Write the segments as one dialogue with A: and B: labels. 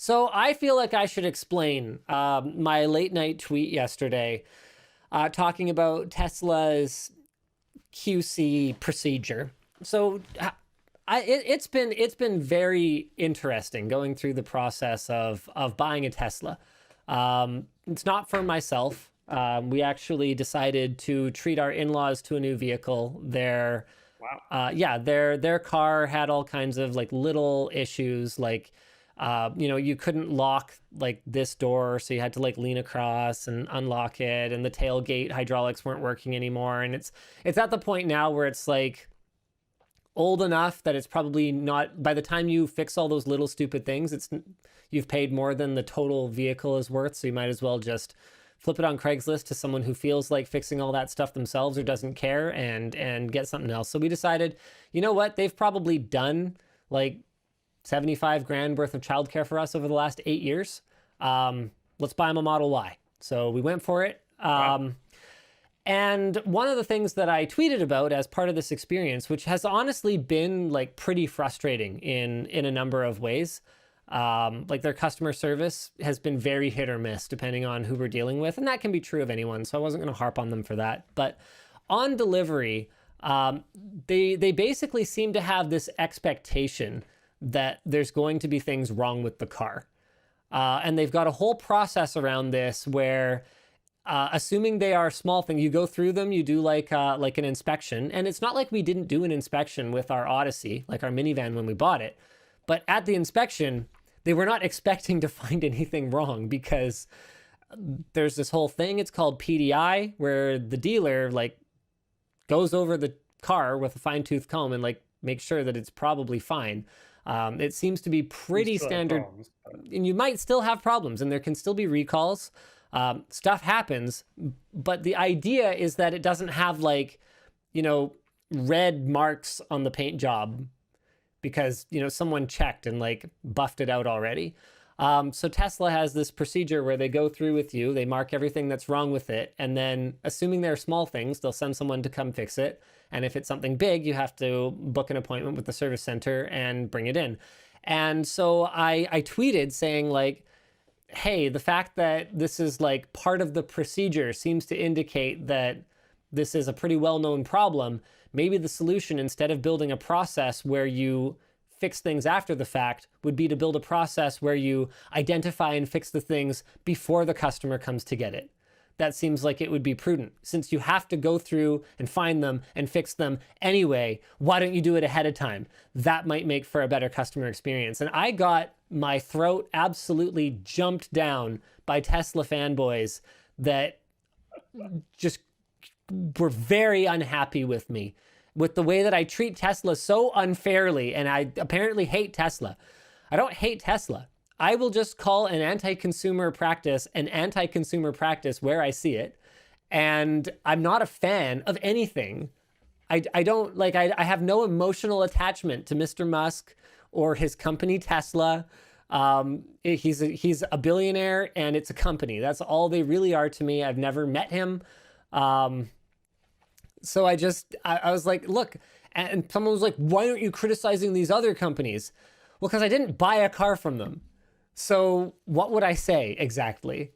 A: So I feel like I should explain my late night tweet yesterday talking about Tesla's QC procedure. So it's been very interesting going through the process of buying a Tesla. It's not for myself. We actually decided to treat our in-laws to a new vehicle.
B: Wow.
A: Yeah, their car had all kinds of like little issues, like you couldn't lock like this door, so you had to like lean across and unlock it, and the tailgate hydraulics weren't working anymore. And it's at the point now where it's like old enough that it's probably not, by the time you fix all those little stupid things, you've paid more than the total vehicle is worth, so you might as well just flip it on Craigslist to someone who feels like fixing all that stuff themselves or doesn't care, and get something else. So we decided, you know what, they've probably done like 75 grand worth of childcare for us over the last 8 years. Let's buy them a Model Y. So we went for it.
B: Wow.
A: And one of the things that I tweeted about as part of this experience, which has honestly been like pretty frustrating in a number of ways, like their customer service has been very hit or miss depending on who we're dealing with, and that can be true of anyone. So I wasn't going to harp on them for that. But on delivery, they basically seem to have this expectation that there's going to be things wrong with the car, and they've got a whole process around this where, assuming they are small things, you go through them, you do like an inspection. And it's not like we didn't do an inspection with our Odyssey, like our minivan when we bought it. But at the inspection, they were not expecting to find anything wrong, because there's this whole thing, it's called PDI, where the dealer like goes over the car with a fine-tooth comb and like makes sure that it's probably fine. It seems to be
B: You
A: pretty
B: still have
A: standard,
B: problems, but
A: and you might still have problems, and there can still be recalls. Stuff happens, but the idea is that it doesn't have like, red marks on the paint job because, someone checked and like buffed it out already. So Tesla has this procedure where they go through with you, they mark everything that's wrong with it, and then assuming they're small things, they'll send someone to come fix it. And if it's something big, you have to book an appointment with the service center and bring it in. And so I tweeted saying like, hey, the fact that this is like part of the procedure seems to indicate that this is a pretty well-known problem. Maybe the solution, instead of building a process where you fix things after the fact, would be to build a process where you identify and fix the things before the customer comes to get it. That seems like it would be prudent. Since you have to go through and find them and fix them anyway, why don't you do it ahead of time? That might make for a better customer experience. And I got my throat absolutely jumped down by Tesla fanboys that just were very unhappy with me, with the way that I treat Tesla so unfairly. And I apparently hate Tesla. I don't hate Tesla. I will just call an anti-consumer practice an anti-consumer practice where I see it. And I'm not a fan of anything. I don't like, I have no emotional attachment to Mr. Musk or his company Tesla. He's a billionaire and it's a company. That's all they really are to me. I've never met him. So I was like, look, and someone was like, why aren't you criticizing these other companies? Well, because I didn't buy a car from them. So what would I say exactly?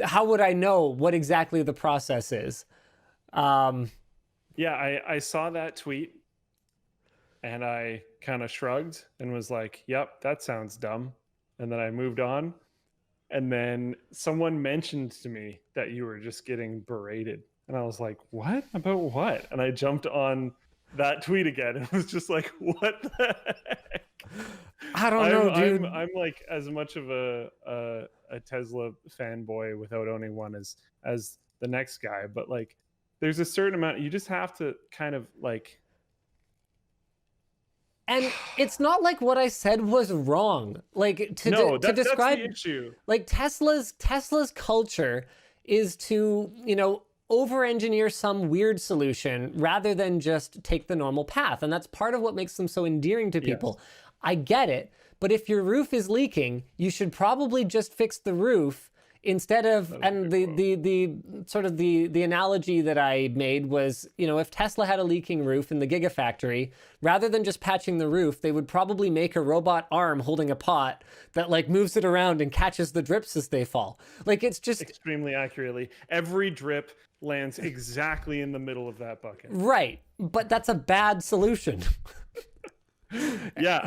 A: How would I know what exactly the process is?
B: yeah, I saw that tweet and I kind of shrugged and was like, yep, that sounds dumb. And then I moved on. And then someone mentioned to me that you were just getting berated. And I was like, what? About what? And I jumped on that tweet again and was just like, what the heck?
A: I don't know, dude.
B: I'm like as much of a Tesla fanboy without owning one as the next guy, but like there's a certain amount you just have to kind of like.
A: And it's not like what I said was wrong. Like to describe,
B: that's the issue.
A: like Tesla's culture is to, over-engineer some weird solution rather than just take the normal path. And that's part of what makes them so endearing to people. Yes. I get it, but if your roof is leaking, you should probably just fix the roof Instead of,
B: That was a
A: and
B: good quote.
A: the sort of the analogy that I made was, if Tesla had a leaking roof in the Gigafactory, rather than just patching the roof, they would probably make a robot arm holding a pot that like moves it around and catches the drips as they fall. Like it's just
B: Extremely accurately. Every drip lands exactly in the middle of that bucket.
A: right, but that's a bad solution.
B: Yeah,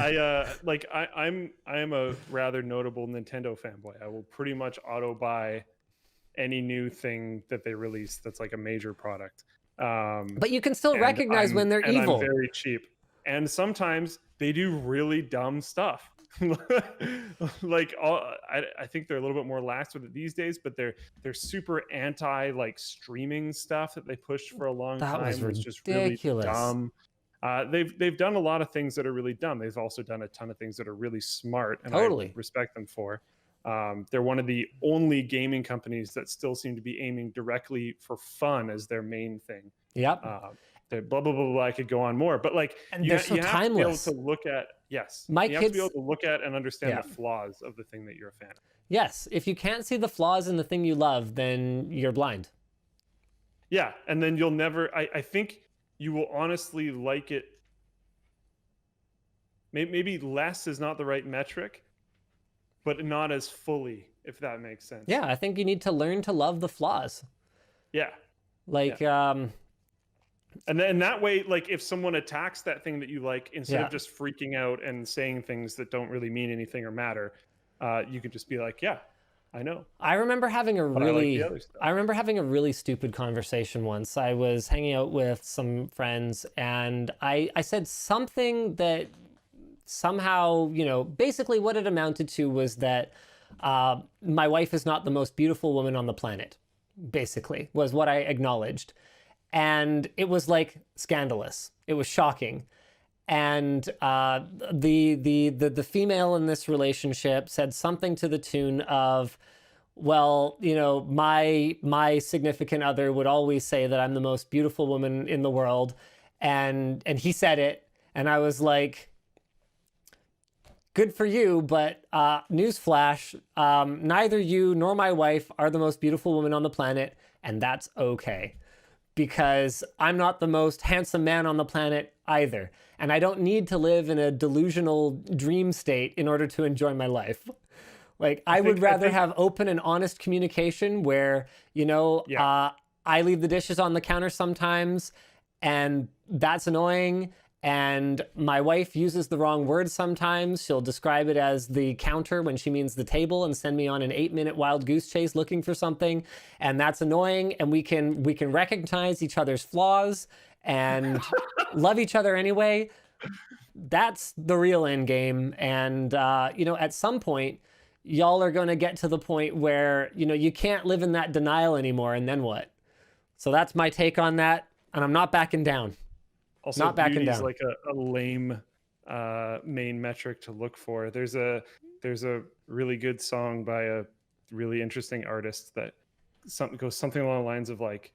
B: I'm a rather notable Nintendo fanboy. I will pretty much auto buy any new thing that they release that's like a major product.
A: But you can still
B: And
A: recognize when they're
B: I'm
A: evil.
B: very cheap. And sometimes they do really dumb stuff. Like I think they're a little bit more lax with it these days, but they're super anti like streaming stuff that they pushed for a long
A: That was
B: time was just really
A: ridiculous.
B: dumb. They've done a lot of things that are really dumb. They've also done a ton of things that are really smart, and
A: Totally.
B: I respect them for. They're one of the only gaming companies that still seem to be aiming directly for fun as their main thing.
A: Yep.
B: They're blah blah blah blah. I could go on more, but like
A: And
B: you
A: they're so
B: have to be able
A: timeless.
B: to look at yes,
A: My
B: you have to be
A: kids-
B: able to look at and understand
A: Yeah.
B: the flaws of the thing that you're a fan of.
A: Yes, if you can't see the flaws in the thing you love, then you're blind.
B: Yeah, and then you'll never. I think you will honestly like it. Maybe less is not the right metric, but not as fully, if that makes sense.
A: Yeah, I think you need to learn to love the flaws.
B: Yeah.
A: Like,
B: And then that way, like if someone attacks that thing that you like, instead
A: Yeah.
B: of just freaking out and saying things that don't really mean anything or matter, you could just be like, yeah, I know.
A: I remember having a
B: But I like
A: really,
B: the other stuff.
A: I remember having a really stupid conversation once. I was hanging out with some friends, and I said something that somehow, basically what it amounted to was that my wife is not the most beautiful woman on the planet. Basically, was what I acknowledged, and it was like scandalous. It was shocking. And the female in this relationship said something to the tune of, well, my significant other would always say that I'm the most beautiful woman in the world, and he said it, and I was like, good for you, but newsflash, neither you nor my wife are the most beautiful woman on the planet, and that's okay. Because I'm not the most handsome man on the planet either. And I don't need to live in a delusional dream state in order to enjoy my life. Like, I would rather have open and honest communication where,
B: Yeah.
A: I leave the dishes on the counter sometimes, and that's annoying. And my wife uses the wrong word sometimes. She'll describe it as the counter when she means the table and send me on an 8-minute wild goose chase looking for something. And that's annoying. And we can recognize each other's flaws and love each other anyway. That's the real end game. And, at some point, y'all are going to get to the point where, you can't live in that denial anymore. And then what? So that's my take on that. And I'm not backing down.
B: Also,
A: Not backing
B: beauty's
A: down.
B: like a lame main metric to look for. There's a really good song by a really interesting artist that goes something along the lines of like,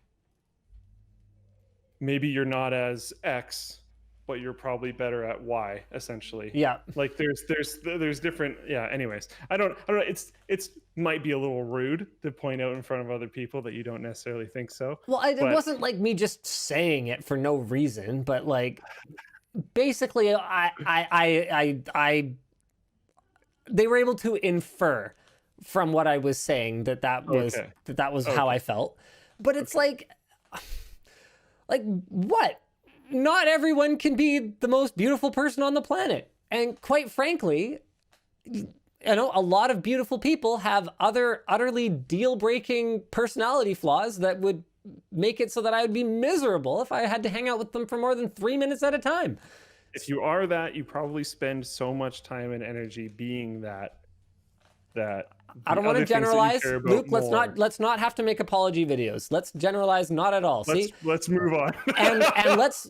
B: maybe you're not as X, but you're probably better at Y, essentially.
A: Yeah.
B: Like there's different. Yeah. Anyways, I don't know. It's might be a little rude to point out in front of other people that you don't necessarily think so.
A: Well, it
B: but-
A: wasn't like me just saying it for no reason, but like basically they were able to infer from what I was saying that was
B: Okay.
A: that was how I felt. But it's like what? Not everyone can be the most beautiful person on the planet. And quite frankly, a lot of beautiful people have other utterly deal-breaking personality flaws that would make it so that I would be miserable if I had to hang out with them for more than 3 minutes at a time.
B: If you are that, you probably spend so much time and energy being that
A: I don't want to generalize, Luke. Let's not have to make apology videos. Let's generalize not at all. See,
B: let's move on.
A: and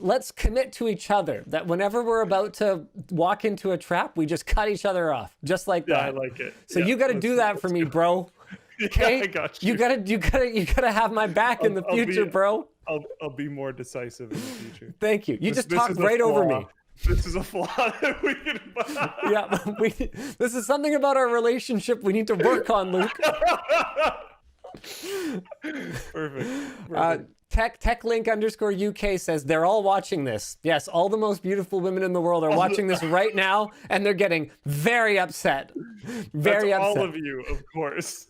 A: let's commit to each other that whenever we're about to walk into a trap, we just cut each other off, just like
B: Yeah,
A: that.
B: I like it.
A: So
B: Yeah,
A: you got to do that for me, bro. Okay,
B: Yeah, I got you.
A: You gotta have my back in the
B: I'll be-
A: future, bro.
B: I'll be more decisive in the future.
A: Thank you. You
B: This-
A: just
B: this
A: talked
B: is a
A: right over
B: flaw.
A: me.
B: This is a flaw that we can.
A: Yeah, this is something about our relationship we need to work on, Luke.
B: Perfect.
A: TechLink_UK says they're all watching this. Yes, all the most beautiful women in the world are watching this right now, and they're getting very upset. Very
B: That's
A: upset.
B: all of you, of course.